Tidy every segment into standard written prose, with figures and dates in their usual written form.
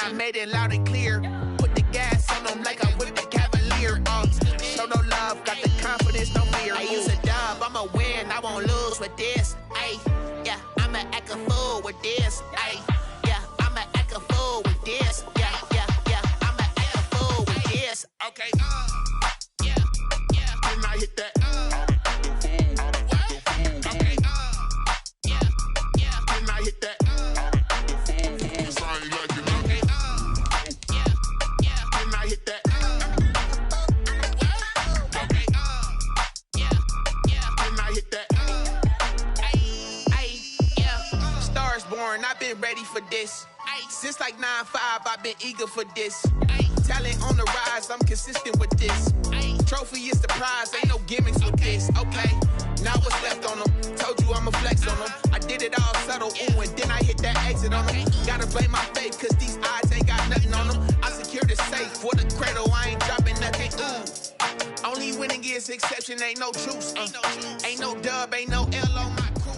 I made it loud and clear. Put the gas on them like I whipped the Cavalier. Show no love, got the confidence, no fear. I use a dub, I'ma win, I won't lose with this. Ay, yeah, I'ma act a fool with this. Ay, yeah, I'ma act a fool with this. Yeah, I'ma act a fool with this. Okay, yeah, can I hit that? Okay, yeah, can I hit that? I've been ready for this. Since like 9-5, I've been eager for this. Talent on the rise, I'm consistent with this. Trophy is the prize, ain't no gimmicks with this. Okay, now what's left on them? Told you I'ma flex on them. I did it all subtle, ooh, and then I hit that exit on them. Gotta blame my faith, cause these odds ain't got nothing on them. I secured the safe for the cradle, I ain't dropping nothing, ooh. Only winning is exception, ain't no truce. Ain't no dub, ain't no L on my crew.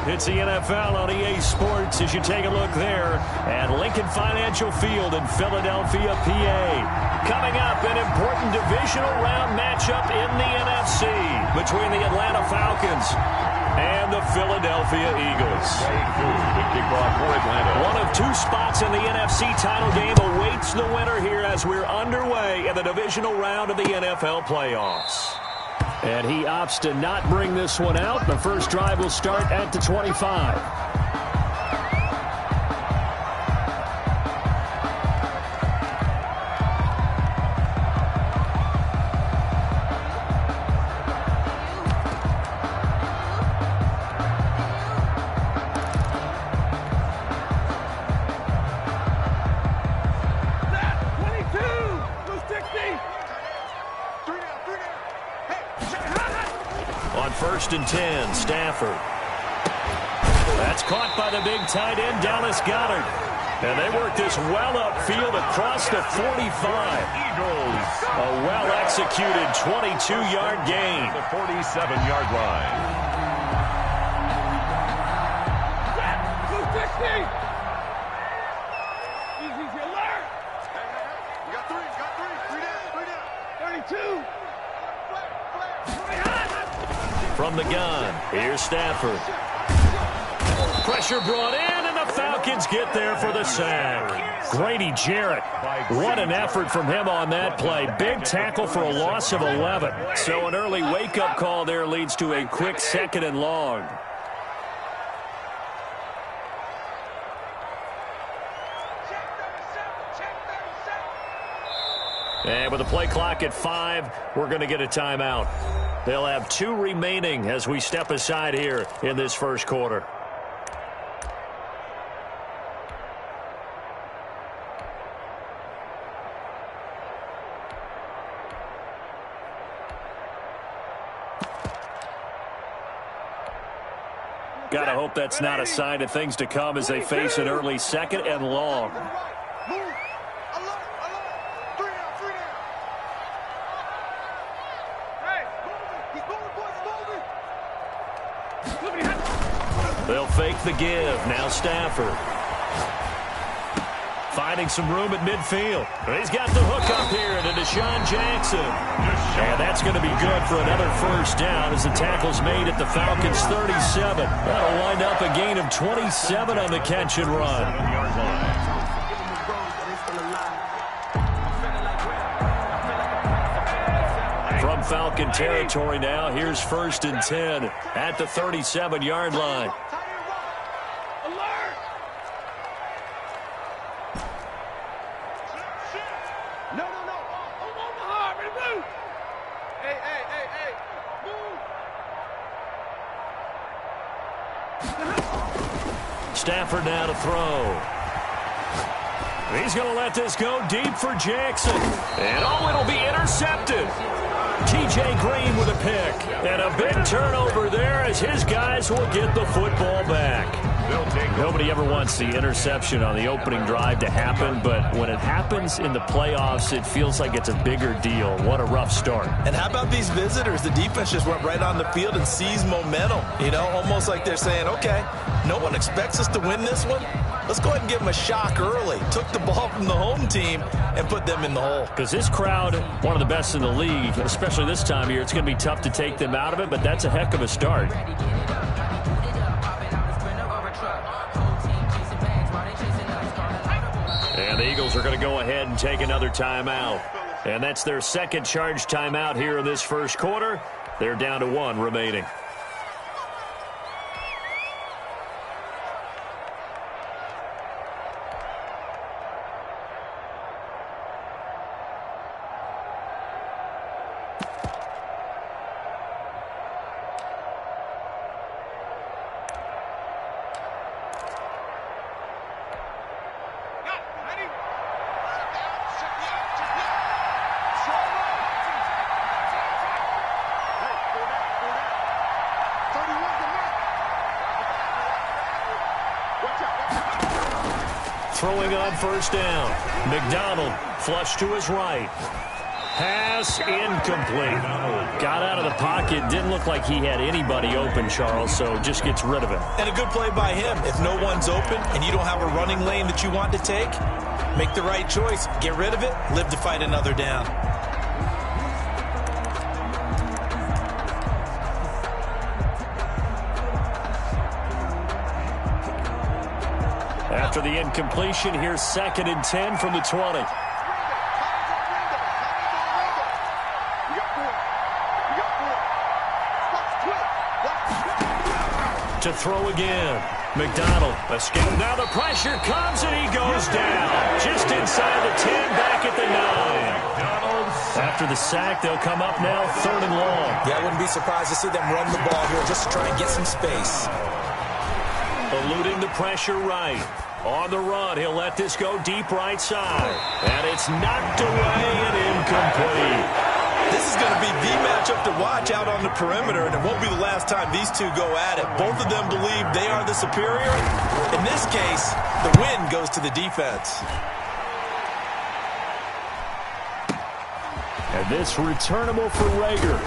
It's the NFL on EA Sports as you take a look there at Lincoln Financial Field in Philadelphia, PA. Coming up, an important divisional round matchup in the NFC between the Atlanta Falcons and the Philadelphia Eagles. One of two spots in the NFC title game awaits the winner here as we're underway in the divisional round of the NFL playoffs. And he opts to not bring this one out. The first drive will start at the 25. First and 10, Stafford. That's caught by the big tight end, Dallas Goedert. And they work this well upfield across the 45. A well-executed 22-yard gain. The 47-yard line. 260. Easy alert. You got three down. 32. From the gun, here's Stafford. Pressure brought in, and the Falcons get there for the sack. Grady Jarrett, what an effort from him on that play. Big tackle for a loss of 11. So an early wake-up call there leads to a quick 2nd and long. And with the play clock at 5, we're going to get a timeout. They'll have 2 remaining as we step aside here in this first quarter. Gotta hope that's not a sign of things to come as they face an early 2nd and long. They'll fake the give. Now Stafford. Finding some room at midfield. He's got the hook up here to Deshaun Jackson. And that's going to be good for another first down as the tackle's made at the Falcons' 37. That'll wind up a gain of 27 on the catch and run. From Falcon territory now, here's 1st and 10 at the 37-yard line. Stafford now to throw. He's going to let this go deep for Jackson. And it'll be intercepted. T.J. Green with a pick. And a big turnover there as his guys will get the football back. Nobody ever wants the interception on the opening drive to happen, but when it happens in the playoffs, it feels like it's a bigger deal. What a rough start. And how about these visitors? The defense just went right on the field and seized momentum. You know, almost like they're saying, okay, No one expects us to win this one. Let's go ahead and give them a shock early. Took the ball from the home team and put them in the hole. Because this crowd, one of the best in the league, especially this time of year, it's going to be tough to take them out of it, but that's a heck of a start. And the Eagles are going to go ahead and take another timeout. And that's their second charge timeout here in this first quarter. They're down to 1 remaining. Throwing on first down. McDonald flush to his right. Pass incomplete. Got out of the pocket. Didn't look like he had anybody open, Charles, so just gets rid of it. And a good play by him. If no one's open and you don't have a running lane that you want to take, make the right choice. Get rid of it. Live to fight another down. After the incompletion, here's 2nd and 10 from the 20. To throw again. McDonald escape. Now the pressure comes and he goes down. Just inside the 10, back at the 9. After the sack, they'll come up now 3rd and long. Yeah, I wouldn't be surprised to see them run the ball here just to try and get some space. Eluding the pressure right. On the run, he'll let this go deep right side. And it's knocked away and incomplete. This is going to be the matchup to watch out on the perimeter, and it won't be the last time these two go at it. Both of them believe they are the superior. In this case, the win goes to the defense. And this returnable for Rager.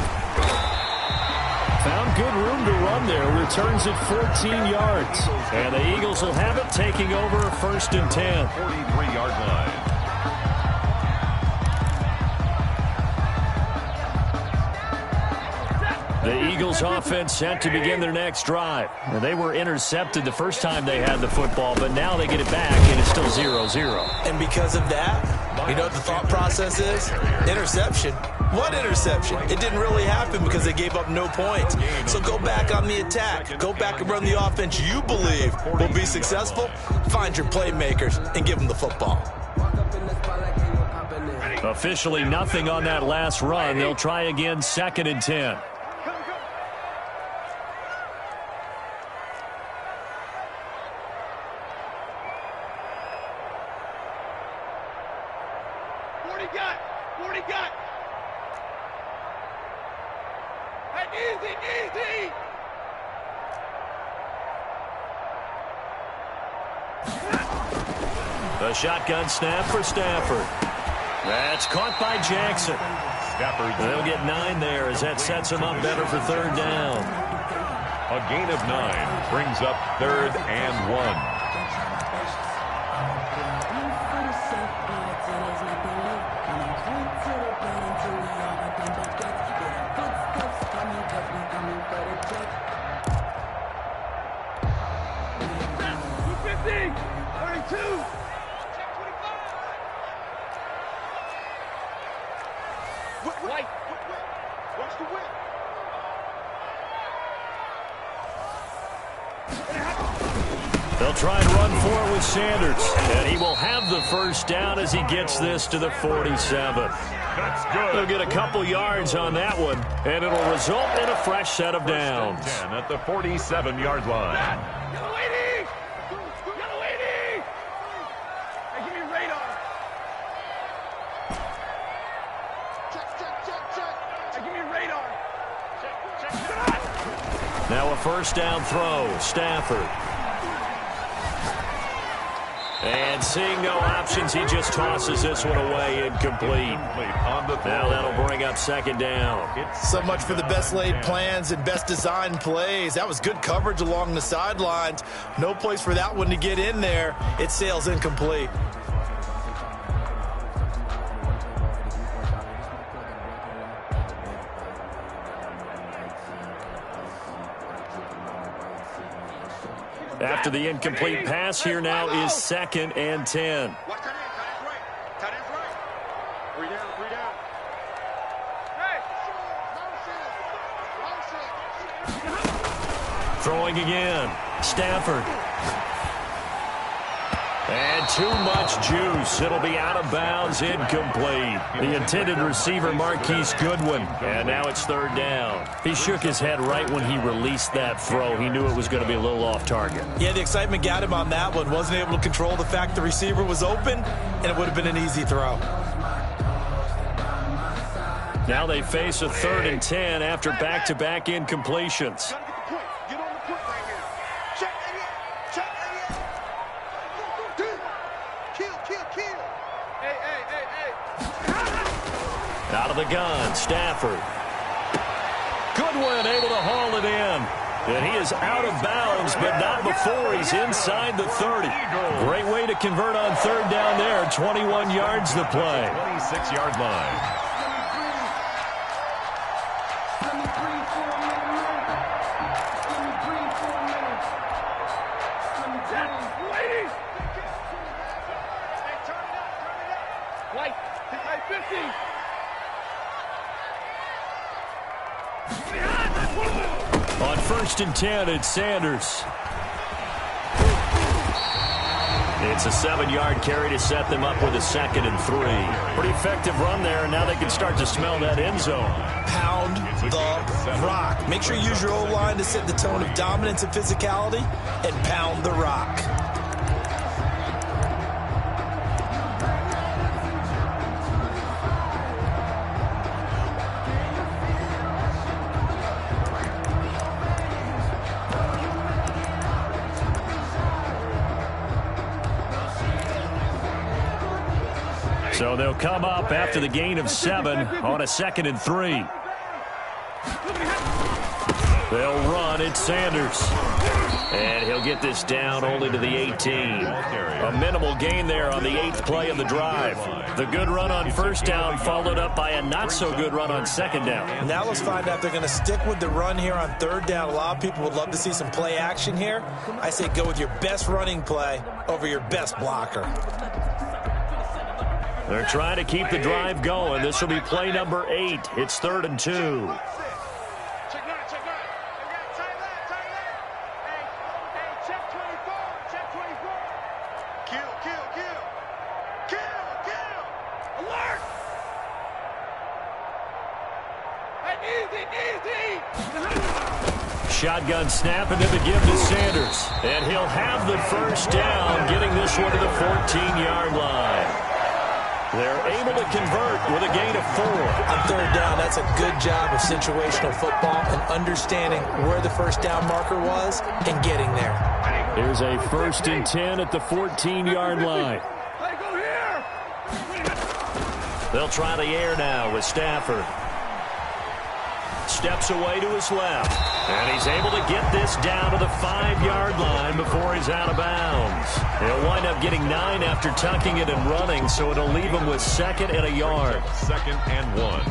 Found good room to run there. Returns it 14 yards. And the Eagles will have it, taking over 1st and 10. 43-yard line. The Eagles offense set to begin their next drive. And they were intercepted the first time they had the football, but now they get it back, and it's still 0-0. And because of that, you know what the thought process is? Interception. What interception? It didn't really happen because they gave up no points. So go back on the attack. Go back and run the offense you believe will be successful. Find your playmakers and give them the football. Officially nothing on that last run. They'll try again 2nd and 10. Easy. The shotgun snap for Stafford. That's caught by Jackson. They'll get 9 there as that sets them up better for 3rd down. A gain of 9 brings up 3rd and 1. They'll try and run for it with Sanders, and he will have the first down as he gets this to the 47. That's good. They'll get a couple yards on that one, and it'll result in a fresh set of downs. 10 at the 47-yard line. Yellow 80! Yellow 80! Hey, give me radar. Check. Hey, give me radar. Check. Now a first down throw. Stafford. And seeing no options, he just tosses this one away, incomplete. Now that'll bring up second down. So much for the best laid plans and best designed plays. That was good coverage along the sidelines. No place for that one to get in there. It sails incomplete. After the incomplete pass, here now is 2nd and 10. Watch tight ends right. Tight ends right. 3 down, 3 down. Hey! Throwing again. Stafford. And too much juice. It'll be out of bounds, incomplete. The intended receiver, Marquise Goodwin. And now it's 3rd down. He shook his head right when he released that throw. He knew it was going to be a little off target. Yeah, the excitement got him on that one. Wasn't able to control the fact the receiver was open, and it would have been an easy throw. Now they face a 3rd and 10 after back-to-back incompletions. Out of the gun, Stafford. Goodwin able to haul it in. And he is out of bounds, but not before he's inside the 30. Great way to convert on 3rd down there. 21 yards to play. 26-yard line. On 1st and 10, it's Sanders. It's a 7-yard carry to set them up with a 2nd and 3. Pretty effective run there, and now they can start to smell that end zone. Pound the rock. Make sure you use your O-line to set the tone of dominance and physicality, and pound the rock. So they'll come up after the gain of 7 on a 2nd and 3. They'll run. It's Sanders. And he'll get this down only to the 18. A minimal gain there on the 8th play of the drive. The good run on 1st down followed up by a not-so-good run on 2nd down. Now let's find out if they're going to stick with the run here on 3rd down. A lot of people would love to see some play action here. I say go with your best running play over your best blocker. They're trying to keep the drive going. This will be play number 8. It's 3rd and 2. Check that, check that. Hey, check 24, check 24. Kill, kill, kill. Kill, kill. Alert! Hey, easy. Shotgun snap and then the give to Sanders. And he'll have the 1st down, getting this one to the 14-yard line. They're able to convert with a gain of 4. On 3rd down, that's a good job of situational football and understanding where the 1st down marker was and getting there. Here's a 1st and 10 at the 14-yard line. Hey, go here. They'll try the air now with Stafford. Steps away to his left. And he's able to get this down to the 5-yard line before he's out of bounds. He'll wind up getting 9 after tucking it and running, so it'll leave him with 2nd and a yard. 2nd and 1.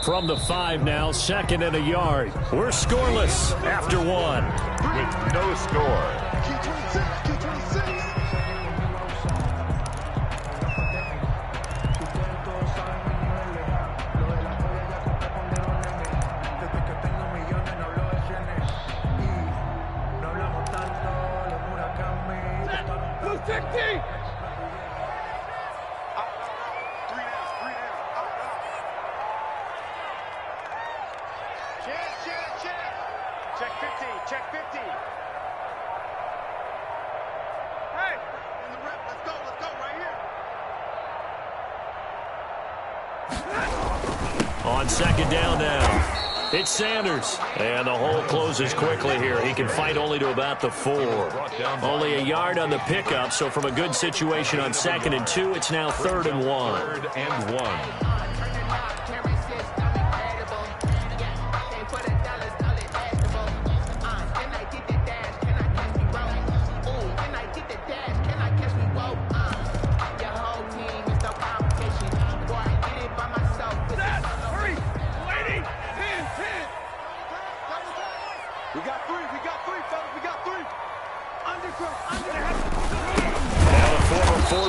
From the 5 now, 2nd and a yard. We're scoreless after 1. With no score. Check 50, check 50. Hey, in the rep, let's go right here. On second down now. It's Sanders. And the hole closes quickly here. He can fight only to about the 4. Only a yard on the pickup, so from a good situation on 2nd and 2, it's now 3rd and 1. 3rd and 1.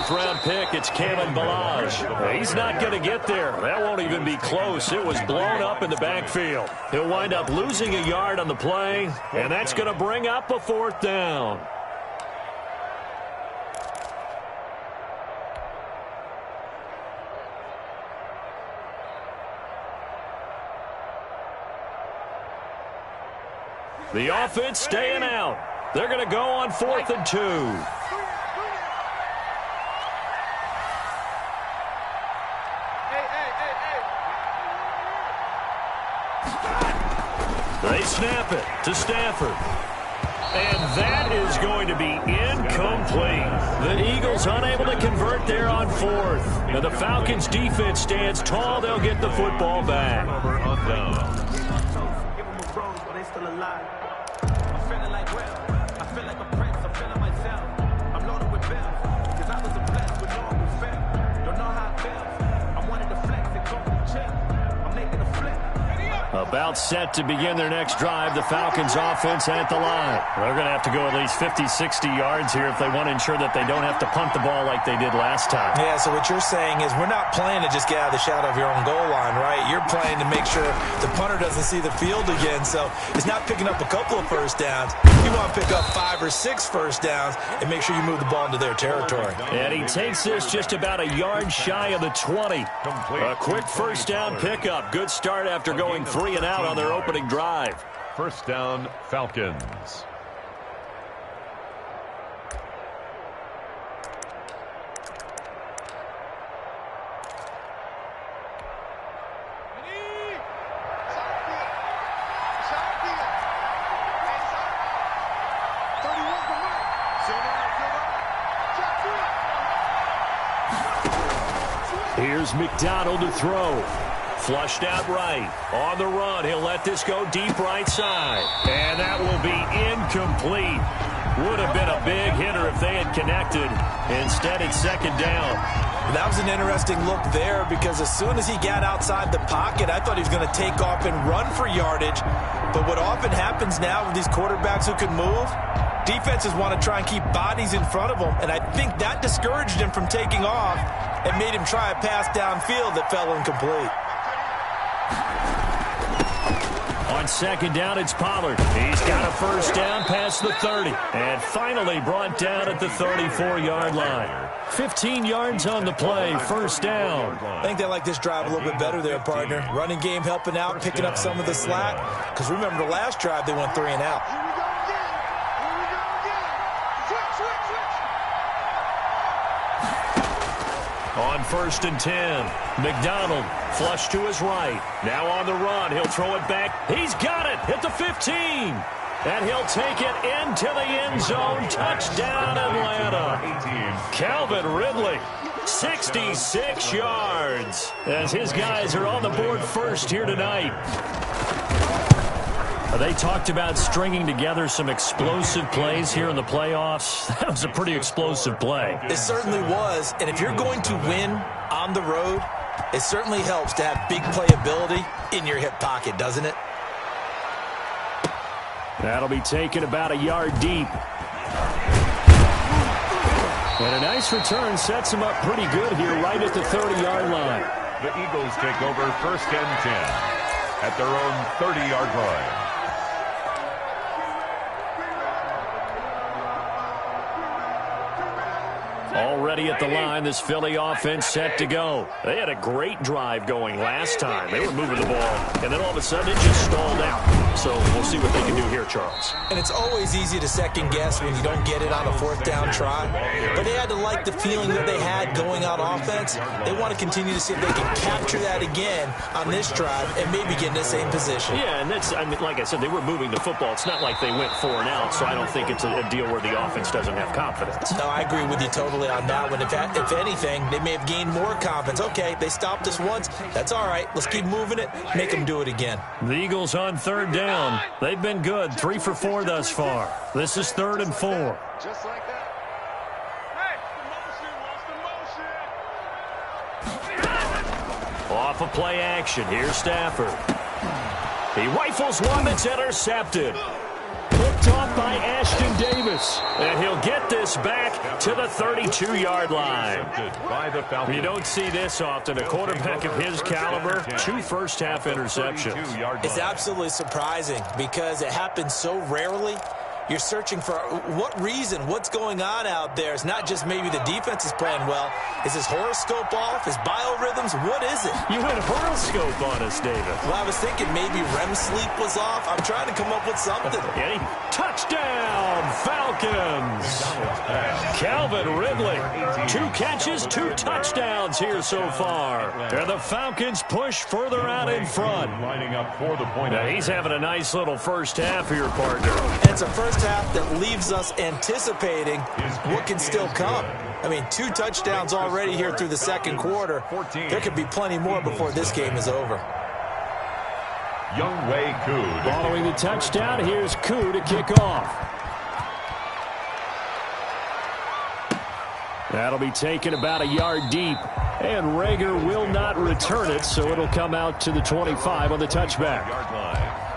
Round pick, it's Kalen Ballage. He's not going to get there. That won't even be close. It was blown up in the backfield. He'll wind up losing a yard on the play, and that's going to bring up a 4th down. The offense staying out. They're going to go on 4th and 2. They snap it to Stafford. And that is going to be incomplete. The Eagles unable to convert there on 4th. And the Falcons defense stands tall. They'll get the football back. About set to begin their next drive, the Falcons offense at the line. They're going to have to go at least 50, 60 yards here if they want to ensure that they don't have to punt the ball like they did last time. Yeah, so what you're saying is we're not playing to just get out of the shadow of your own goal line, right? You're playing to make sure the punter doesn't see the field again. So it's not picking up a couple of first downs. You want to pick up 5 or 6 first downs and make sure you move the ball into their territory. And he takes this just about a yard shy of the 20. A quick first down pickup. Good start after going 3 and out on their opening drive. First down, Falcons. Here's McDonald to throw. Flushed out right. On the run, he'll let this go deep right side. And that will be incomplete. Would have been a big hitter if they had connected. Instead, it's 2nd down. That was an interesting look there because as soon as he got outside the pocket, I thought he was going to take off and run for yardage. But what often happens now with these quarterbacks who can move, defenses want to try and keep bodies in front of them. And I think that discouraged him from taking off and made him try a pass downfield that fell incomplete. On 2nd down, it's Pollard. He's got a first down past the 30. And finally brought down at the 34-yard line. 15 yards on the play, first down. I think they like this drive a little bit better there, partner. Running game helping out, picking up some of the slack. Because remember, the last drive, they went 3 and out. On 1st and 10, McDonald flush to his right. Now on the run, he'll throw it back. He's got it at the 15. And he'll take it into the end zone. Touchdown, Atlanta. Calvin Ridley, 66 yards. As his guys are on the board first here tonight. They talked about stringing together some explosive plays here in the playoffs. That was a pretty explosive play. It certainly was. And if you're going to win on the road, it certainly helps to have big playability in your hip pocket, doesn't it? That'll be taken about a yard deep. And a nice return sets him up pretty good here right at the 30-yard line. The Eagles take over 1st and 10 at their own 30-yard line. ready at the line. This Philly offense set to go. They had a great drive going last time. They were moving the ball, and then all of a sudden it just stalled out. So we'll see what they can do here, Charles. And it's always easy to second-guess when you don't get it on a fourth-down try. But they had to like the feeling that they had going on offense. They want to continue to see if they can capture that again on this drive and maybe get in the same position. Yeah, and that's, I mean, like I said, they were moving the football. It's not like they went 4 and out, so I don't think it's a deal where the offense doesn't have confidence. No, I agree with you totally on that one. If anything, they may have gained more confidence. Okay, they stopped us once. That's all right. Let's keep moving it. Make them do it again. The Eagles on 3rd down. They've been good. 3 for 4 thus far. This is 3rd and 4. Just like that. Hey, motion, Off of play action. Here's Stafford. He rifles one that's intercepted. Picked off by Ashton Davis. And he'll get this back to the 32-yard line. You don't see this often. A quarterback of his caliber, 2 first-half interceptions. It's absolutely surprising because it happens so rarely. You're searching for what reason, what's going on out there. It's not just maybe the defense is playing well. Is his horoscope off? His biorhythms? What is it? You went horoscope on us, David. Well, I was thinking maybe REM sleep was off. I'm trying to come up with something. Touchdown, Falcons. Calvin Ridley. 2 catches, 2 touchdowns here so far. And the Falcons push further out in front. Lining up for the point. Now, he's having a nice little first half here, partner. And it's a first half that leaves us anticipating what can still come. I mean, 2 touchdowns already here through the second quarter. There could be plenty more before this game is over. Younghoe Koo. Following the touchdown, here's Koo to kick off. That'll be taken about a yard deep. And Rager will not return it, so it'll come out to the 25 on the touchback. Yard line.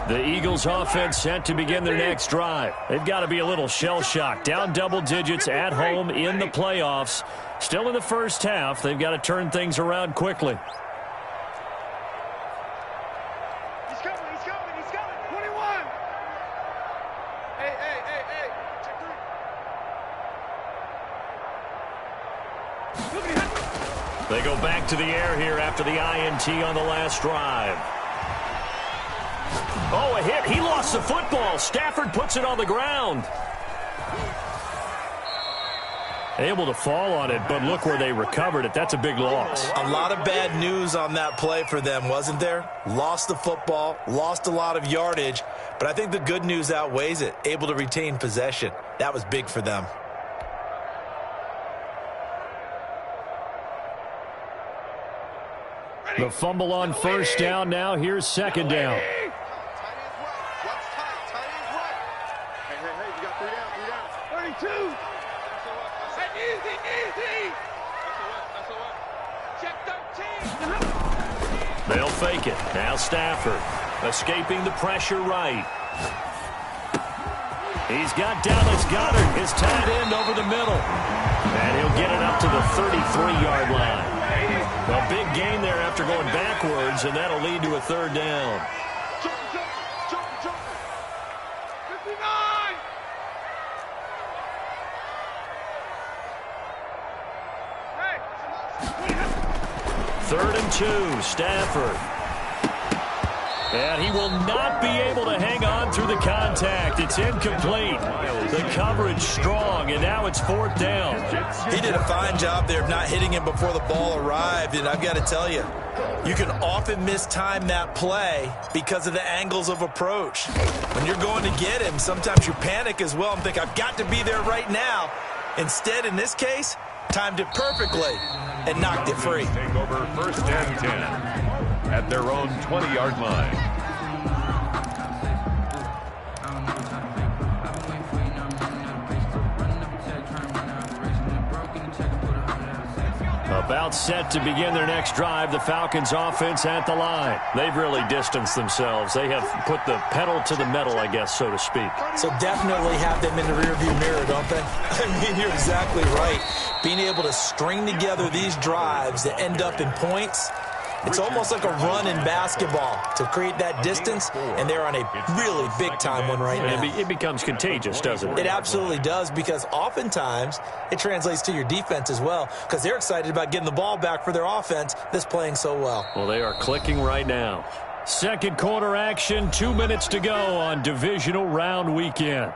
The Eagles offense set to begin their next drive. They've got to be a little shell-shocked. Down double digits at home in the playoffs. Still in the first half. They've got to turn things around quickly. He's coming. 21. Hey. Check 3. They go back to the air here after the INT on the last drive. Oh, a hit. He lost the football. Stafford puts it on the ground. Able to fall on it, but look where they recovered it. That's a big loss. A lot of bad news on that play for them, wasn't there? Lost the football, lost a lot of yardage, but I think the good news outweighs it. Able to retain possession. That was big for them. The fumble on first down now. Here's second down. Hey, you got 3 down. 32. Easy. Check 13. They'll fake it. Now Stafford escaping the pressure right. He's got Dallas Goedert, his tight end, over the middle. And he'll get it up to the 33-yard line. A big gain there after going backwards, and that'll lead to a 3rd down. Jump. 59. 3rd and 2, Stafford. And he will not be able to hang on through the contact. It's incomplete. The coverage strong, and now it's 4th down. He did a fine job there of not hitting him before the ball arrived, and I've got to tell you, you can often mistime that play because of the angles of approach. When you're going to get him, sometimes you panic as well and think, I've got to be there right now. Instead, in this case, timed it perfectly and knocked it free. Take over 1st and 10 at their own 20-yard line. About set to begin their next drive, the Falcons offense at the line. They've really distanced themselves. They have put the pedal to the metal, I guess, so to speak. So definitely have them in the rearview mirror, don't they? I mean, you're exactly right. Being able to string together these drives that end up in points, It's almost like a run in basketball to create that distance, and they're on a really big-time one right now. It becomes contagious, doesn't it? It absolutely does, because oftentimes it translates to your defense as well, because they're excited about getting the ball back for their offense that's playing so well. Well, they are clicking right now. Second quarter action, 2 minutes to go on divisional round weekend.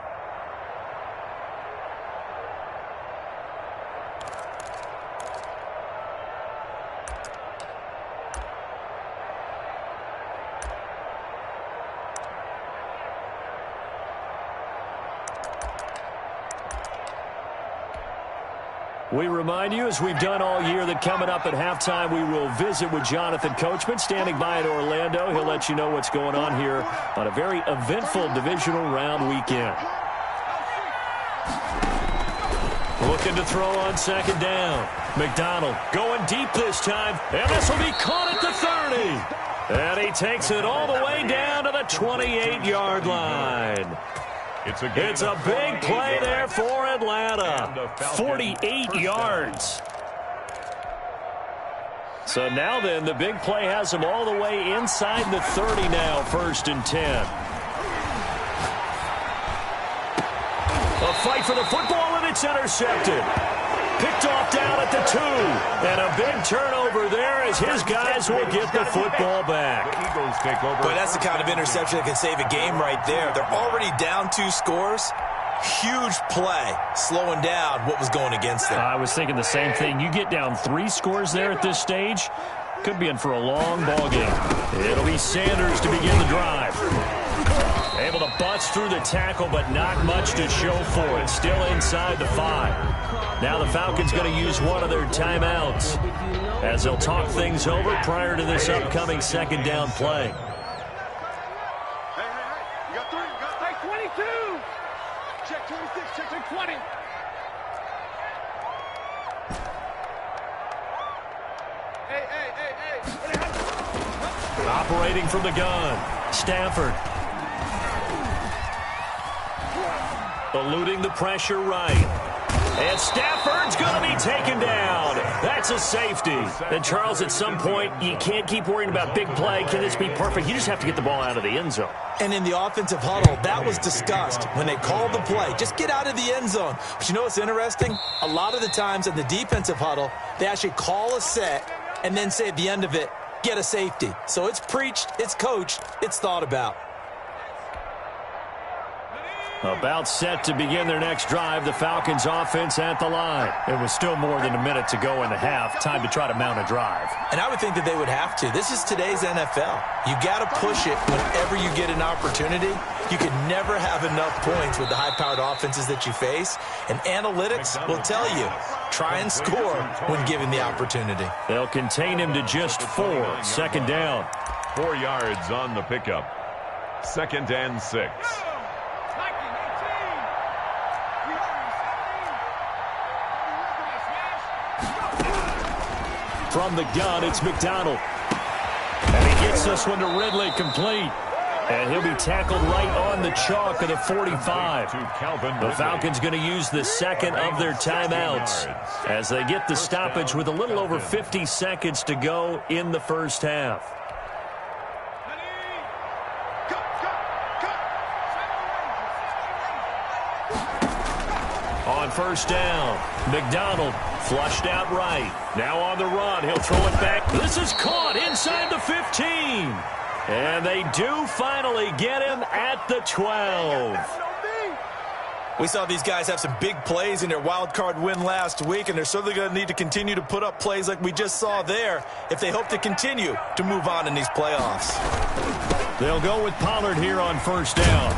We remind you, as we've done all year, that coming up at halftime, we will visit with Jonathan Coachman, standing by in Orlando. He'll let you know what's going on here on a very eventful divisional round weekend. Looking to throw on second down. McDonald going deep this time, and this will be caught at the 30. And he takes it all the way down to the 28-yard line. It's a big play there for Atlanta. 48 yards. So now then, the big play has him all the way inside the 30 now, 1st and 10. A fight for the football, and it's intercepted. Picked off down at the 2. And a big turnover there as his guys will get the football back. Boy, that's the kind of interception that can save a game right there. They're already down 2 scores. Huge play, slowing down what was going against them. I was thinking the same thing. You get down 3 scores there at this stage, could be in for a long ball game. It'll be Sanders to begin the drive. Able to bust through the tackle, but not much to show for it. Still inside the 5. Now the Falcons going to use one of their timeouts as they'll talk things over prior to this upcoming second down play. Hey, you got 3. Hey, 22. Check 26, check 20. Hey. Operating from the gun, Stafford. Eluding the pressure right. And Stafford's going to be taken down. That's a safety. And, Charles, at some point, you can't keep worrying about big play. Can this be perfect? You just have to get the ball out of the end zone. And in the offensive huddle, that was discussed when they called the play. Just get out of the end zone. But you know what's interesting? A lot of the times in the defensive huddle, they actually call a set and then say at the end of it, get a safety. So it's preached, it's coached, it's thought about. About set to begin their next drive, the Falcons offense at the line. It was still more than a minute to go in the half. Time to try to mount a drive. And I would think that they would have to. This is today's NFL. You got to push it whenever you get an opportunity. You can never have enough points with the high-powered offenses that you face. And analytics will tell you, try and score when given the opportunity. They'll contain him to just 4. Second down. 4 yards on the pickup. 2nd and 6. From the gun, it's McDonald. And he gets this one to Ridley, complete. And he'll be tackled right on the chalk of the 45. The Falcons going to use the second of their timeouts as they get the stoppage with a little over 50 seconds to go in the first half. On first down, McDonald flushed out right. Now on the run, he'll throw it back. This is caught inside the 15. And they do finally get him at the 12. We saw these guys have some big plays in their wild card win last week, and they're certainly going to need to continue to put up plays like we just saw there if they hope to continue to move on in these playoffs. They'll go with Pollard here on first down.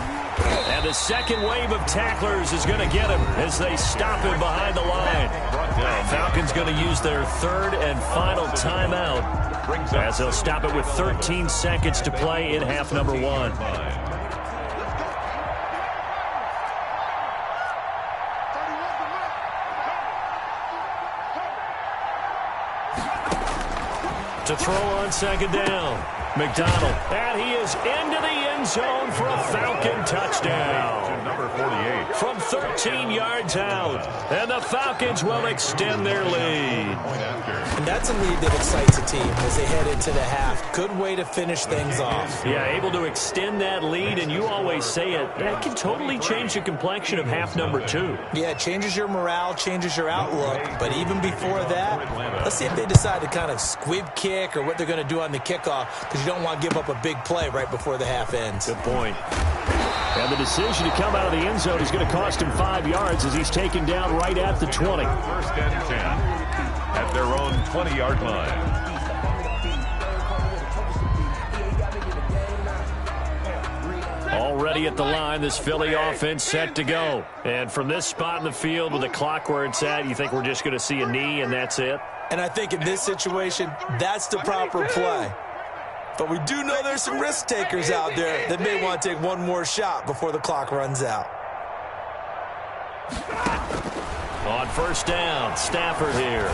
And the second wave of tacklers is going to get him as they stop him behind the line. Falcons going to use their third and final timeout as they'll stop it with 13 seconds to play in half number 1. To throw on second down. McDonald, and he is into the end zone for a Falcon touchdown. Number 48. From 13 yards out, and the Falcons will extend their lead. And that's a lead that excites a team as they head into the half. Good way to finish things off. Yeah, able to extend that lead, and you always say it, that can totally change the complexion of half number 2. Yeah, it changes your morale, changes your outlook, but even before that, let's see if they decide to kind of squib kick or what they're going to do on the kickoff, because you don't want to give up a big play right before the half ends. Good point. And the decision to come out of the end zone is going to cost him 5 yards as he's taken down right at the 20. First and 10 at their own 20-yard line. Already at the line, this Philly offense set to go. And from this spot in the field with the clock where it's at, you think we're just going to see a knee and that's it? And I think in this situation, that's the proper play. But we do know there's some risk takers out there that may want to take one more shot before the clock runs out. On first down, Stafford here.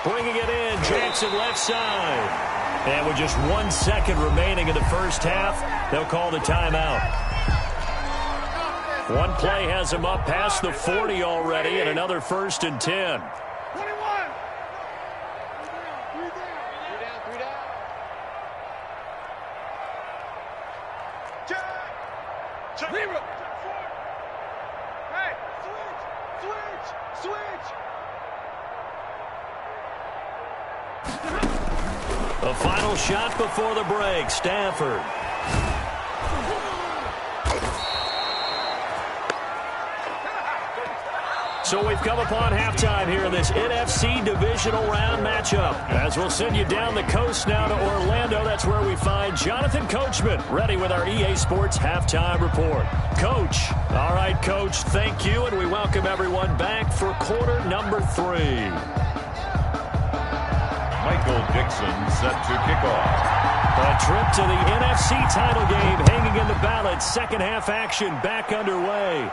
Bringing it in, Jackson left side. And with just 1 second remaining in the first half, they'll call the timeout. One play has him up past the 40 already, and another first and 10. 21. Three down. Check. Zero. Hey, switch. A final shot before the break, Stafford. So we've come upon halftime here in this NFC divisional round matchup. As we'll send you down the coast now to Orlando, that's where we find Jonathan Coachman ready with our EA Sports halftime report. Coach. All right, Coach, thank you, and we welcome everyone back for quarter number 3. Michael Dixon set to kick off. A trip to the NFC title game hanging in the balance. Second half action back underway.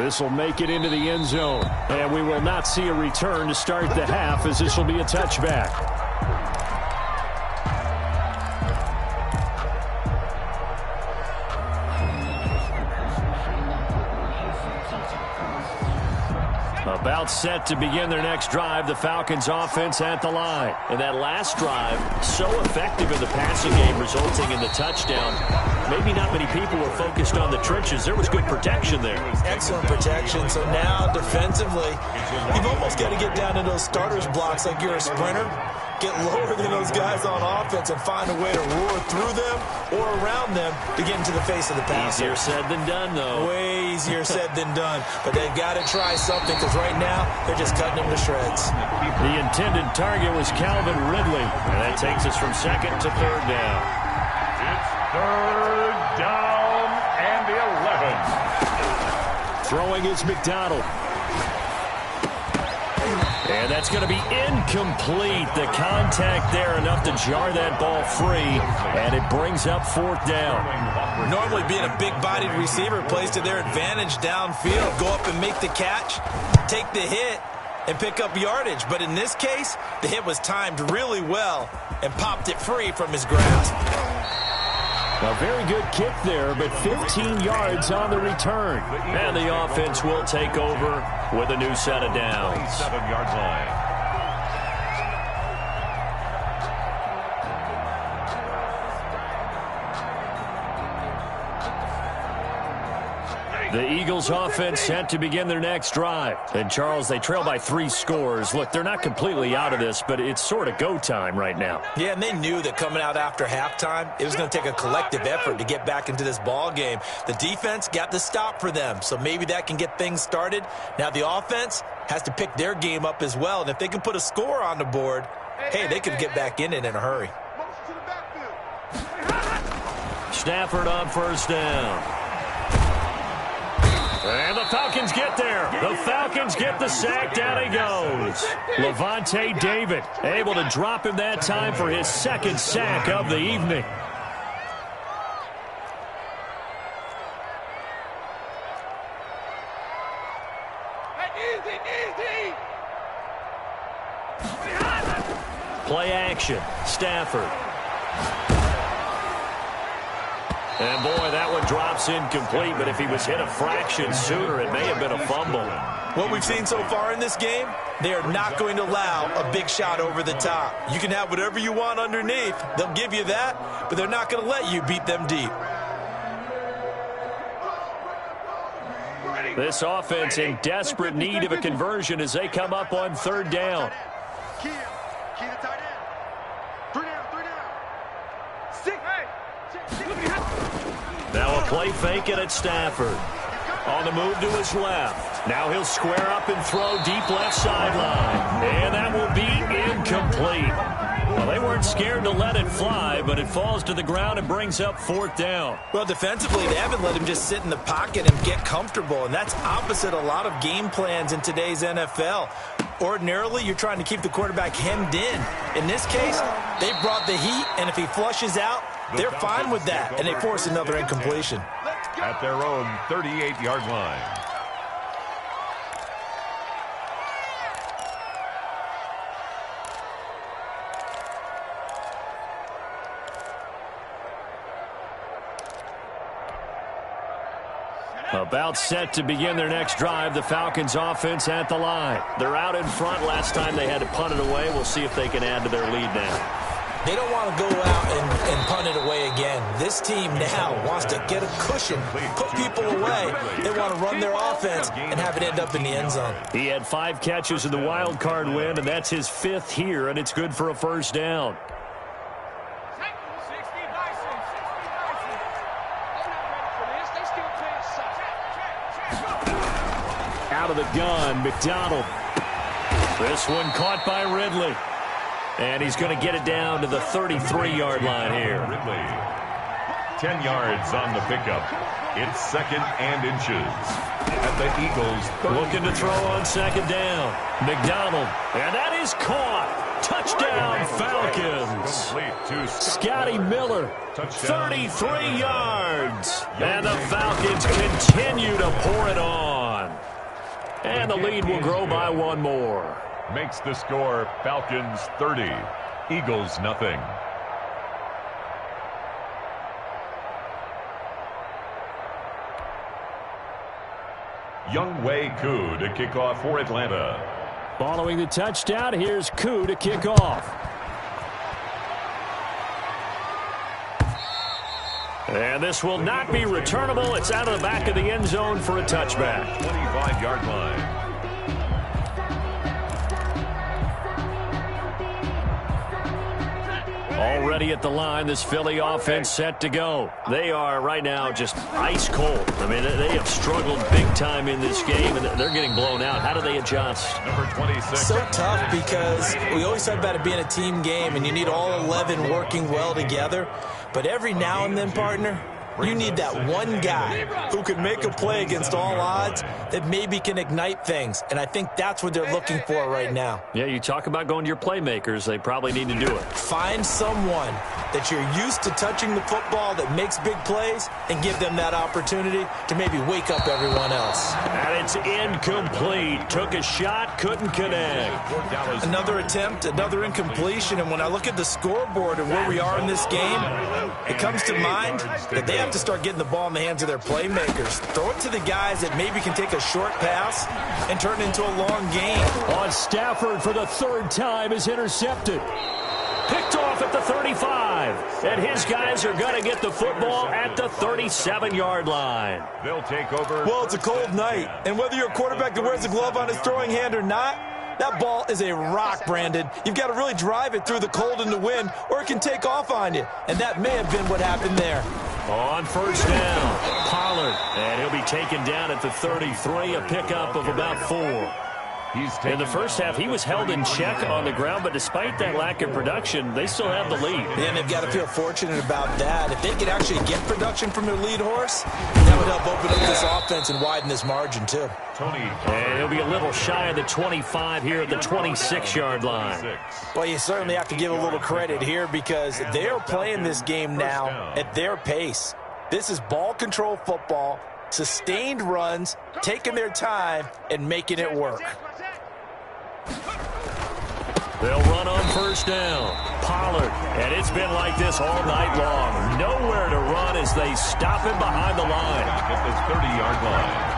This will make it into the end zone. And we will not see a return to start the half as this will be a touchback. About set to begin their next drive, the Falcons offense at the line. And that last drive, so effective in the passing game, resulting in the touchdown. Maybe not many people were focused on the trenches. There was good protection there. Excellent protection. So now, defensively, you've almost got to get down to those starters blocks like you're a sprinter. Get lower than those guys on offense and find a way to roar through them or around them to get into the face of the passer. Easier said than done, though. Way easier said than done. But they've got to try something because right now they're just cutting them to shreds. The intended target was Calvin Ridley. And that takes us from second to third down. It's third down and 11. Throwing is McDonald. And that's going to be incomplete. The contact there enough to jar that ball free, and it brings up fourth down. Normally being a big-bodied receiver plays to their advantage downfield. Go up and make the catch, take the hit, and pick up yardage. But in this case, the hit was timed really well and popped it free from his grasp. A very good kick there, but 15 yards on the return. And the offense will take over with a new set of downs. 7-yard line. The Eagles offense set to begin their next drive. And, Charles, they trail by 3 scores. Look, they're not completely out of this, but it's sort of go time right now. Yeah, and they knew that coming out after halftime, it was going to take a collective effort to get back into this ball game. The defense got the stop for them, so maybe that can get things started. Now the offense has to pick their game up as well, and if they can put a score on the board, hey, they could get back in it in a hurry. Stafford on first down. And the Falcons get there. The Falcons get the sack. Down he goes. Levante David able to drop him that time for his second sack of the evening. Play action. Stafford. And, boy, that one drops incomplete, but if he was hit a fraction sooner, it may have been a fumble. What we've seen so far in this game, they are not going to allow a big shot over the top. You can have whatever you want underneath. They'll give you that, but they're not going to let you beat them deep. This offense in desperate need of a conversion as they come up on third down. Key to tight end. 3 down. 6. Now a play fake it at Stafford. On the move to his left. Now he'll square up and throw deep left sideline. And that will be incomplete. Well, they weren't scared to let it fly, but it falls to the ground and brings up fourth down. Well, defensively, they haven't let him just sit in the pocket and get comfortable, and that's opposite a lot of game plans in today's NFL. Ordinarily, you're trying to keep the quarterback hemmed in. In this case, they brought the heat, and if he flushes out, they're fine with that, and they force another incompletion. At their own 38-yard line. About set to begin their next drive, the Falcons offense at the line. They're out in front. Last time they had to punt it away. We'll see if they can add to their lead now. They don't want to go out and punt it away again. This team now wants to get a cushion, put people away. They want to run their offense and have it end up in the end zone. He had 5 catches in the wild card win, and that's his 5th here, and it's good for a first down. Out of the gun, McDonald. This one caught by Ridley. And he's going to get it down to the 33-yard line here. Ridley, 10 yards on the pickup. It's 2nd and inches. At the Eagles, looking to throw on 2nd down. McDonald, and that is caught. Touchdown, Falcons. Scotty Miller, 33 yards. And the Falcons continue to pour it on. And the lead will grow by 1 more. Makes the score Falcons 30, Eagles nothing. Younghoe Koo to kick off for Atlanta. Following the touchdown, here's Koo to kick off. And this will not be returnable. It's out of the back of the end zone for a touchback. 25-yard line. Already at the line, this Philly offense set to go. They are right now just ice cold. I mean, they have struggled big time in this game, and they're getting blown out. How do they adjust? Number 26. So tough because we always talk about it being a team game, and you need all 11 working well together. But every now and then, partner, you need that one guy who can make a play against all odds that maybe can ignite things. And I think that's what they're looking for right now. Yeah, you talk about going to your playmakers. They probably need to do it. Find someone that you're used to touching the football that makes big plays and give them that opportunity to maybe wake up everyone else. And it's incomplete. Took a shot, couldn't connect. Another attempt, another incompletion. And when I look at the scoreboard and where we are in this game, it comes to mind that they have to start getting the ball in the hands of their playmakers. Throw it to the guys that maybe can take a short pass and turn it into a long game. On Stafford for the 3rd time is intercepted. Picked off at the 35. And his guys are going to get the football at the 37-yard line. They'll take over. Well, it's a cold night. And whether you're a quarterback that wears a glove on his throwing hand or not, that ball is a rock, Brandon. You've got to really drive it through the cold and the wind, or it can take off on you. And that may have been what happened there. On first down, Pollard. And he'll be taken down at the 33, a pickup of about 4. In the first half, he was held in check on the ground, but despite that lack of production, they still have the lead. And they've got to feel fortunate about that. If they could actually get production from their lead horse, that would help open up this offense and widen this margin, too. And he'll be a little shy of the 25 here at the 26-yard line. Well, you certainly have to give a little credit here because they're playing this game now at their pace. This is ball control football, sustained runs, taking their time, and making it work. They'll run on first down. Pollard, and it's been like this all night long. Nowhere to run as they stop him behind the line. At the 30-yard line.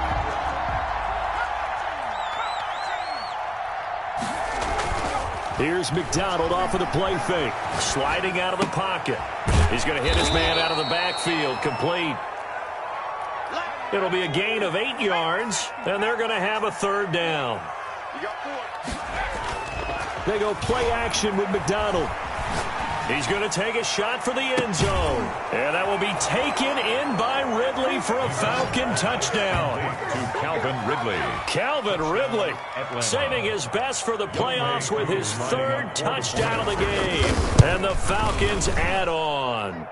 Here's McDonald off of the play fake. Sliding out of the pocket. He's going to hit his man out of the backfield. Complete. It'll be a gain of 8 yards, and they're going to have a third down. They go play action with McDonald. He's going to take a shot for the end zone. And that will be taken in by Ridley for a Falcon touchdown. To Calvin Ridley. Calvin Ridley saving his best for the playoffs with his third touchdown of the game. And the Falcons add on.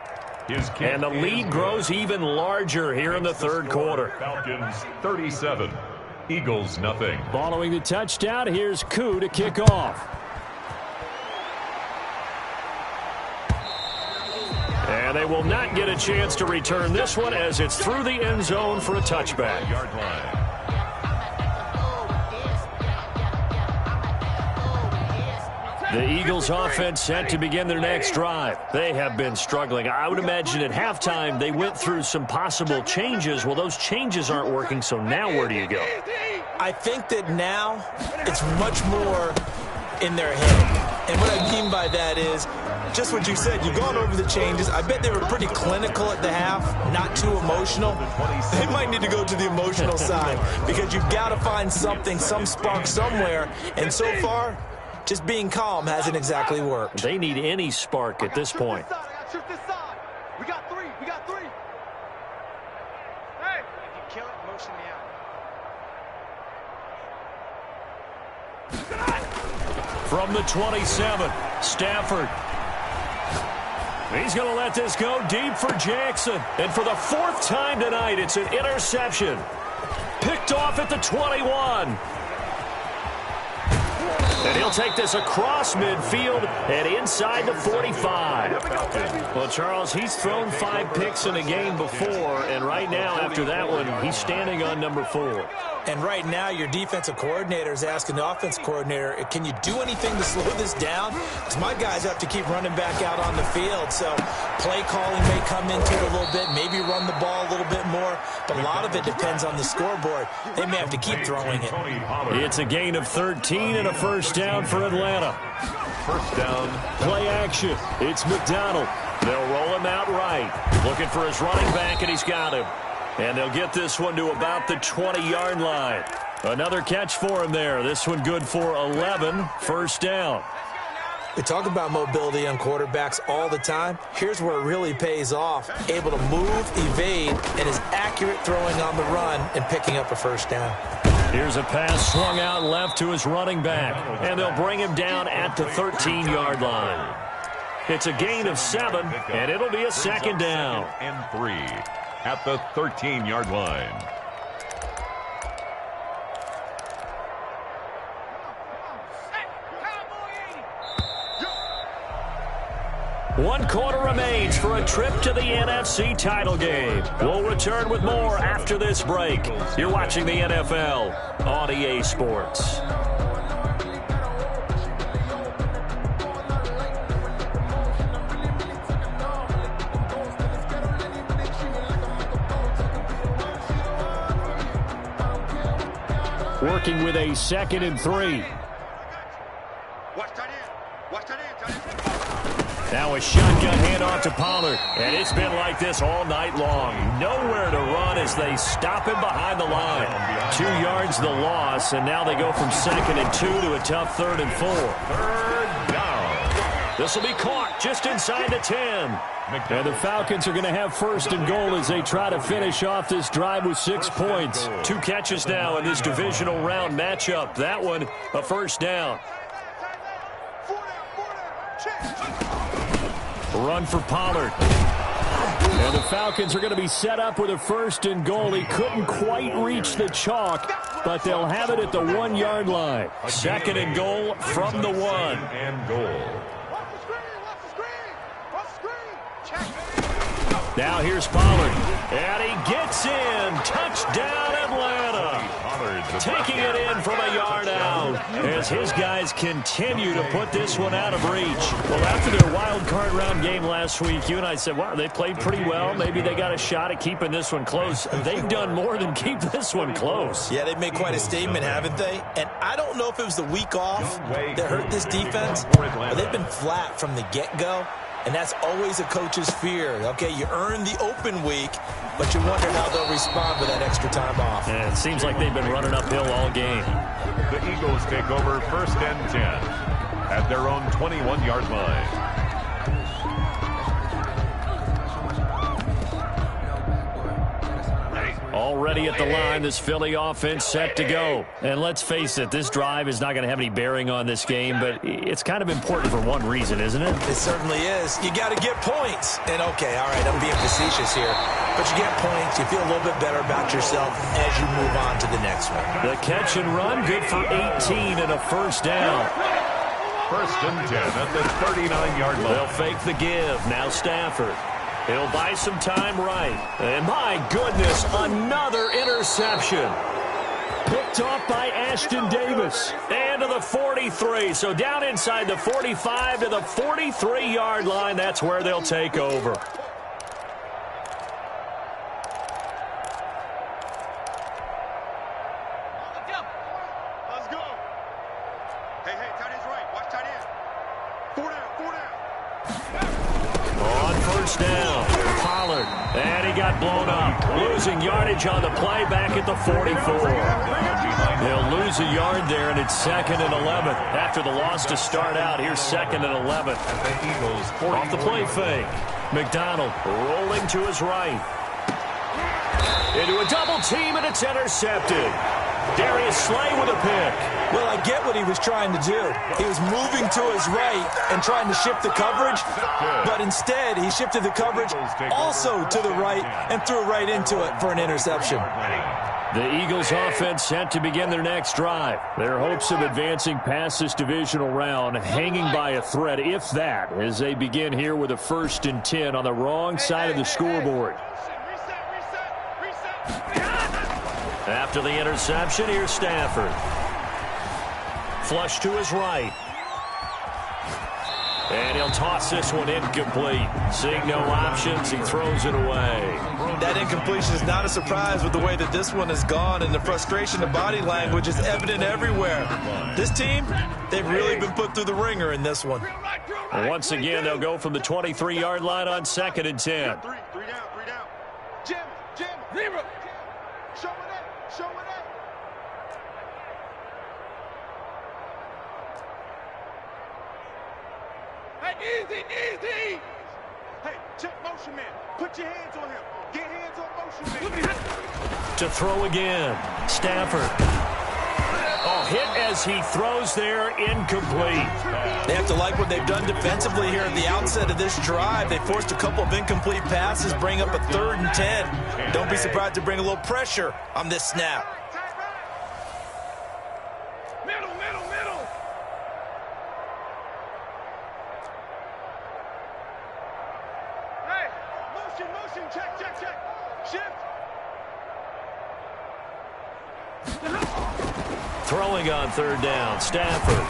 And the lead grows even larger here in the third quarter. Falcons 37, Eagles nothing. Following the touchdown, here's Koo to kick off. And they will not get a chance to return this one as it's through the end zone for a touchback. Yard line. The Eagles offense set to begin their next drive. They have been struggling. I would imagine at halftime they went through some possible changes. Well, those changes aren't working, so now where do you go? I think that now it's much more in their head. And what I mean by that is just what you said. You've gone over the changes. I bet they were pretty clinical at the half, not too emotional. They might need to go to the emotional side because you've got to find something, some spark somewhere. And so far, just being calm hasn't exactly worked. They need any spark at this point. We got three. Hey, if you kill it, motion me out. From the 27, Stafford. He's going to let this go deep for Jackson. And for the fourth time tonight, it's an interception. Picked off at the 21. And he'll take this across midfield and inside the 45. Well, Charles, he's thrown 5 picks in a game before, and right now, after that one, he's standing on number 4. And right now, your defensive coordinator is asking the offense coordinator, can you do anything to slow this down? Because my guys have to keep running back out on the field. So play calling may come into it a little bit, maybe run the ball a little bit more. But a lot of it depends on the scoreboard. They may have to keep throwing it. It's a gain of 13 and a first down for Atlanta. First down. Play action. It's McDonald. They'll roll him out right. Looking for his running back, and he's got him. And they'll get this one to about the 20-yard line. Another catch for him there. This one good for 11. First down. We talk about mobility on quarterbacks all the time. Here's where it really pays off. Able to move, evade, and is accurate throwing on the run and picking up a first down. Here's a pass swung out left to his running back. And they'll bring him down at the 13-yard line. It's a gain of 7, and it'll be a second down. And 3 at the 13-yard line. One quarter remains for a trip to the NFC title game. We'll return with more after this break. You're watching the NFL on EA Sports. Working with a 2nd and 3. Now a shotgun handoff to Pollard. And it's been like this all night long. Nowhere to run as they stop him behind the line. 2 yards the loss, and now they go from 2nd and 2 to a tough 3rd and 4. Third down. This will be caught just inside the 10. And the Falcons are going to have 1st and goal as they try to finish off this drive with 6 points. 2 catches now in this divisional round matchup. That one, a first down. Run for Pollard. And the Falcons are going to be set up with a 1st and goal. He couldn't quite reach the chalk, but they'll have it at the 1-yard line. 2nd and goal from the 1. And goal. Now here's Pollard. And he gets in. Touchdown, Atlanta. Pollard's taking it in from a yard out as his guys continue to put this one out of reach. Well, after their wild card round game last week, you and I said, wow, they played pretty well. Maybe they got a shot at keeping this one close. They've done more than keep this one close. Yeah, they've made quite a statement, haven't they? And I don't know if it was the week off that hurt this defense, but they've been flat from the get-go. And that's always a coach's fear. Okay, you earn the open week, but you wonder how they'll respond with that extra time off. Yeah, it seems like they've been running uphill all game. The Eagles take over 1st and 10 at their own 21-yard line. Already at the line, this Philly offense set to go. And let's face it, this drive is not going to have any bearing on this game, but it's kind of important for one reason, isn't it? It certainly is. You got to get points. And, okay, all right, I'm being facetious here. But you get points, you feel a little bit better about yourself as you move on to the next one. The catch and run, good for 18 and a first down. 1st and 10 at the 39-yard line. They'll fake the give. Now Stafford. He'll buy some time right. And my goodness, another interception. Picked off by Ashton Davis. And to the 43. So down inside the 45 to the 43-yard line. That's where they'll take over. Let's go. Hey, tight end's right. Watch tight end. 4 down. On first down, Pollard, and he got blown up. Losing yardage on the play back at the 44. They'll lose a yard there, and it's 2nd and 11. After the loss to start out, here's 2nd and 11. Off the play fake. McDonald rolling to his right. Into a double team, and it's intercepted. Darius Slay with a pick. Well, I get what he was trying to do. He was moving to his right and trying to shift the coverage, but instead he shifted the coverage also to the right and threw right into it for an interception. The Eagles offense set to begin their next drive. Their hopes of advancing past this divisional round hanging by a thread, if that, as they begin here with a 1st and 10 on the wrong side of the scoreboard. After the interception, here's Stafford. Flush to his right. And he'll toss this one incomplete. Seeing no options, he throws it away. That incompletion is not a surprise with the way that this one has gone, and the frustration of body language is evident everywhere. This team, they've really been put through the ringer in this one. And once again, they'll go from the 23-yard line on 2nd and 10. Three down. Jim. Zero. Show it up. Hey, easy. Hey, check motion man. Put your hands on him. Get hands on motion man. To throw again. Stafford. Hit as he throws there, incomplete. They have to like what they've done defensively here at the outset of this drive. They forced a couple of incomplete passes, bring up a 3rd and 10. Don't be surprised to bring a little pressure on this snap. Middle. Hey, motion, check. Shift. Throwing on 3rd down, Stafford.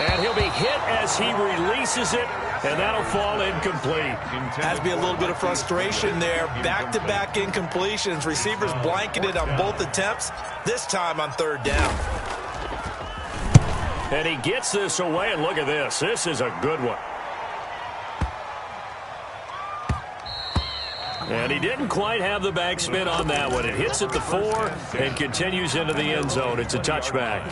And he'll be hit as he releases it, and that'll fall incomplete. Has to be a little bit of frustration there. Back-to-back incompletions. Receivers blanketed on both attempts, this time on 3rd down. And he gets this away, and look at this. This is a good one. And he didn't quite have the backspin on that one. It hits at the 4 and continues into the end zone. It's a touchback.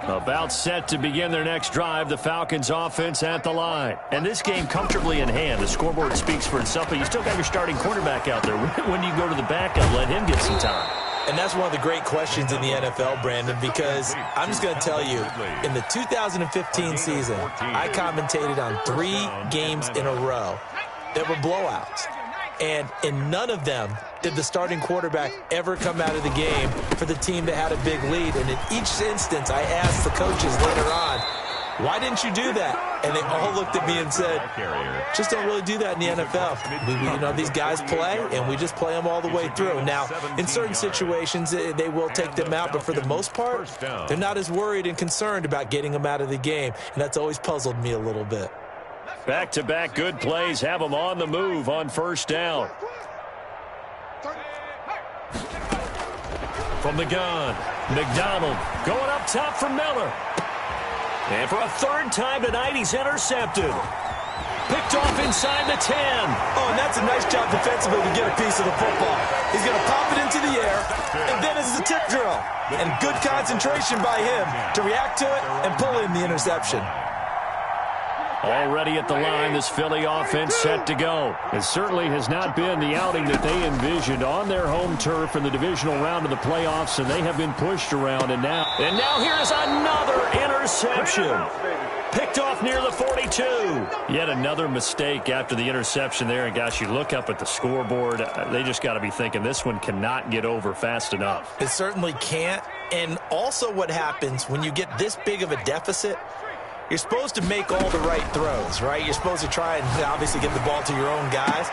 About set to begin their next drive, the Falcons offense at the line. And this game comfortably in hand. The scoreboard speaks for itself, but you still got your starting quarterback out there. When do you go to the backup, let him get some time? And that's one of the great questions in the NFL, Brandon, because I'm just going to tell you, in the 2015 season, I commentated on 3 games in a row that were blowouts. And in none of them did the starting quarterback ever come out of the game for the team that had a big lead. And in each instance, I asked the coaches later on, Why didn't you do that? And they all looked at me and said, just don't really do that in the NFL. These guys play, and we just play them all the way through. Now, in certain situations, they will take them out, but for the most part, they're not as worried and concerned about getting them out of the game, and that's always puzzled me a little bit. Back-to-back good plays have them on the move on first down. From the gun, McDonald going up top for Miller. And for a third time tonight, he's intercepted. Picked off inside the 10. Oh, and that's a nice job defensively to get a piece of the football. He's going to pop it into the air, and then it's the tip drill. And good concentration by him to react to it and pull in the interception. Already at the line, this Philly offense set to go. It certainly has not been the outing that they envisioned on their home turf in the divisional round of the playoffs, and they have been pushed around. And now here's another interception. Picked off near the 42. Yet another mistake after the interception there. And, gosh, you look up at the scoreboard, they just got to be thinking this one cannot get over fast enough. It certainly can't. And also what happens when you get this big of a deficit, you're supposed to make all the right throws, right? You're supposed to try and obviously get the ball to your own guys.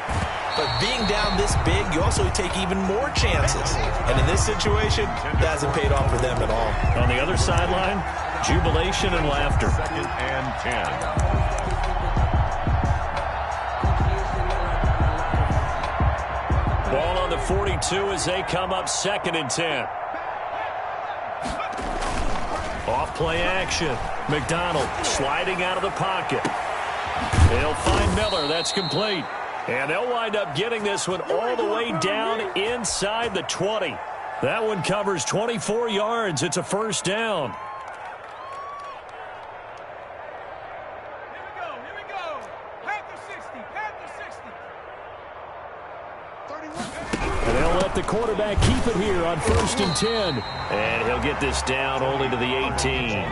But being down this big, you also take even more chances. And in this situation, that hasn't paid off for them at all. On the other sideline, jubilation and laughter. 2nd and 10. Ball on the 42 as they come up 2nd and 10. Off play action. McDonald sliding out of the pocket. They'll find Miller. That's complete. And they'll wind up getting this one all the way down inside the 20. That one covers 24 yards. It's a first down. Here we go. Panther 60. Panther 60. And they'll let the quarterback keep it here on 1st and 10. And he'll get this down only to the 18.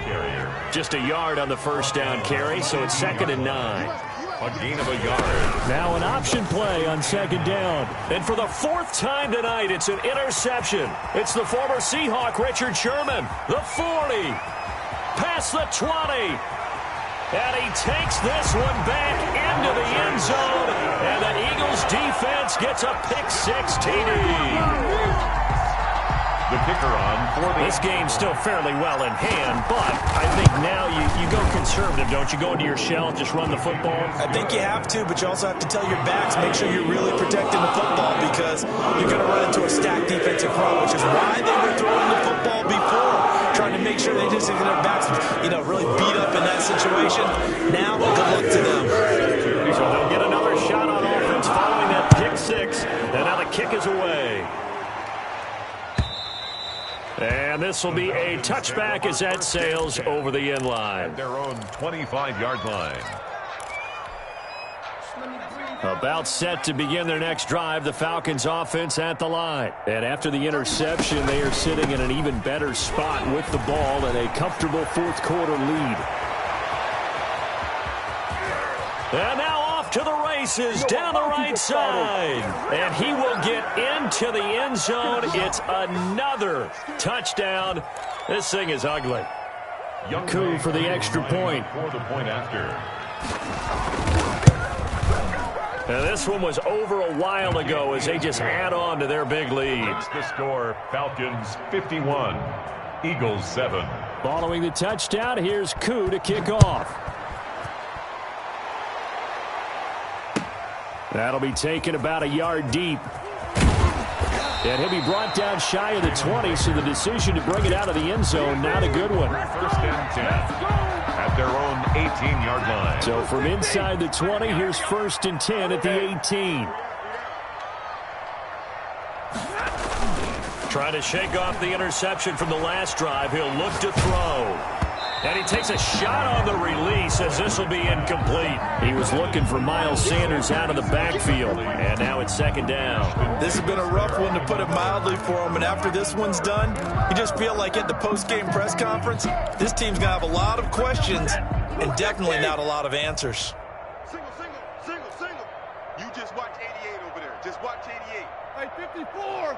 Just a yard on the first down carry, so it's 2nd and 9. A gain of a yard. Now an option play on 2nd down. And for the 4th time tonight, it's an interception. It's the former Seahawk, Richard Sherman. The 40. Past the 20. And he takes this one back into the end zone. And the Eagles defense gets a pick-6 TD. The kicker on for the... This game's still fairly well in hand, but I think now you go conservative, don't you? Go into your shell and just run the football? I think you have to, but you also have to tell your backs, make sure you're really protecting the football because you're going to run into a stacked defensive front, which is why they were throwing the football before, trying to make sure they just get their backs, really beat up in that situation. Now, good luck to them. So they'll get another shot on offense following that pick-6, and now the kick is away. And this will be a touchback as that sails over the end line. At their own 25-yard line. About set to begin their next drive, the Falcons offense at the line. And after the interception, they are sitting in an even better spot with the ball and a comfortable 4th quarter lead. And now off to the races down the right side. And he will get into the end zone. It's another touchdown. This thing is ugly. Coup for the extra point. For the point after. Now this one was over a while ago as they just add on to their big lead. It's the score, Falcons 51, Eagles 7. Following the touchdown, here's Coup to kick off. That'll be taken about a yard deep. And he'll be brought down shy of the 20, so the decision to bring it out of the end zone, not a good one. 1st and 10 at their own 18-yard line. So from inside the 20, here's 1st and 10 at the 18. Trying to shake off the interception from the last drive. He'll look to throw. And he takes a shot on the release as this will be incomplete. He was looking for Miles Sanders out of the backfield. And now it's 2nd down. This has been a rough one, to put it mildly, for him. And after this one's done, you just feel like at the post-game press conference, this team's going to have a lot of questions and definitely not a lot of answers. Single. You just watch 88 over there. Just watch 88. Hey, 54.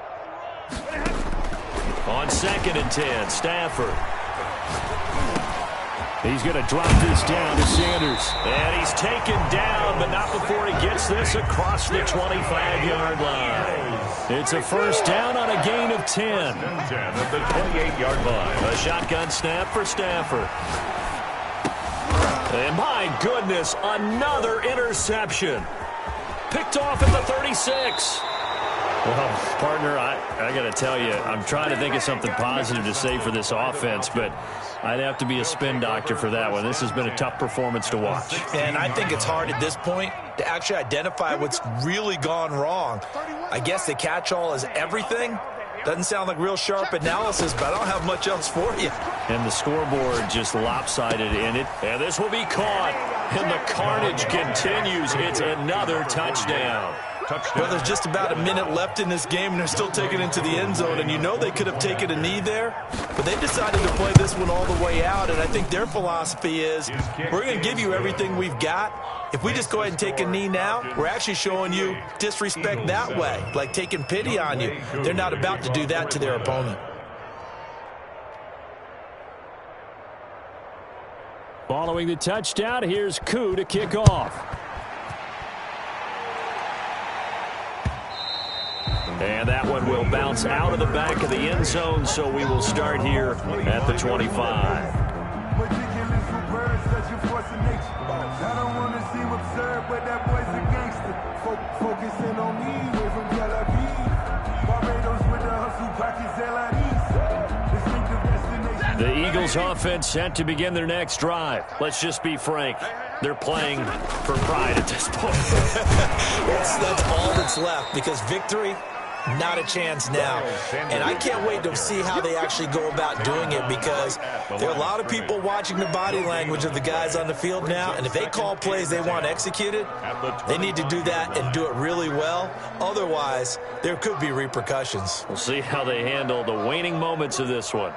On 2nd and 10, Stafford. He's going to drop this down to Sanders. And he's taken down, but not before he gets this across the 25-yard line. It's a first down on a gain of 10. 10 at the 28-yard line. A shotgun snap for Stafford. And my goodness, another interception. Picked off at the 36. Well, partner, I got to tell you, I'm trying to think of something positive to say for this offense, but I'd have to be a spin doctor for that one. This has been a tough performance to watch. And I think it's hard at this point to actually identify what's really gone wrong. I guess the catch-all is everything. Doesn't sound like real sharp analysis, but I don't have much else for you. And the scoreboard just lopsided in it. And this will be caught. And the carnage continues. It's another touchdown. Well, there's just about a minute left in this game, and they're still taking it into the end zone. And you know they could have taken a knee there, but they decided to play this one all the way out. And I think their philosophy is, we're going to give you everything we've got. If we just go ahead and take a knee now, we're actually showing you disrespect that way, like taking pity on you. They're not about to do that to their opponent. Following the touchdown, here's Koo to kick off. And that one will bounce out of the back of the end zone, so we will start here at the 25. The Eagles offense set to begin their next drive. Let's just be frank. They're playing for pride at this point. That's all that's left, because victory, not a chance now. And I can't wait to see how they actually go about doing it, because there are a lot of people watching the body language of the guys on the field now, and if they call plays they want executed, they need to do that and do it really well. Otherwise, there could be repercussions. We'll see how they handle the waning moments of this one.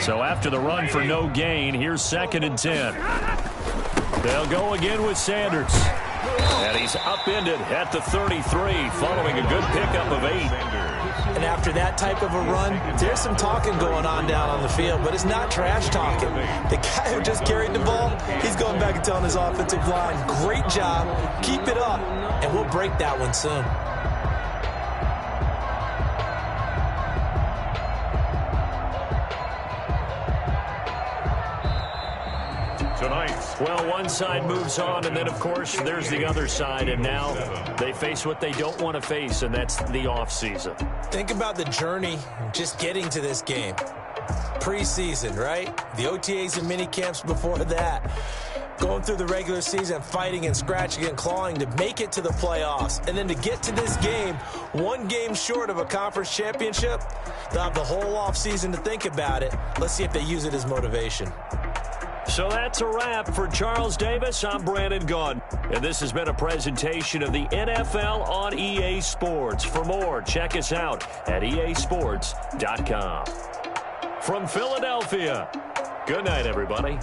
So after the run for no gain, here's 2nd and 10. They'll go again with Sanders. And he's upended at the 33 following a good pickup of 8. And after that type of a run, there's some talking going on down on the field, but it's not trash talking. The guy who just carried the ball, he's going back and telling his offensive line, great job, keep it up, and we'll break that one soon. Well, one side moves on, and then, of course, there's the other side, and now they face what they don't want to face, and that's the offseason. Think about the journey just getting to this game. Preseason, right? The OTAs and mini camps before that. Going through the regular season, fighting and scratching and clawing to make it to the playoffs. And then to get to this game, one game short of a conference championship, they'll have the whole offseason to think about it. Let's see if they use it as motivation. So that's a wrap for Charles Davis. I'm Brandon Gaudin, and this has been a presentation of the NFL on EA Sports. For more, check us out at easports.com. From Philadelphia, good night, everybody.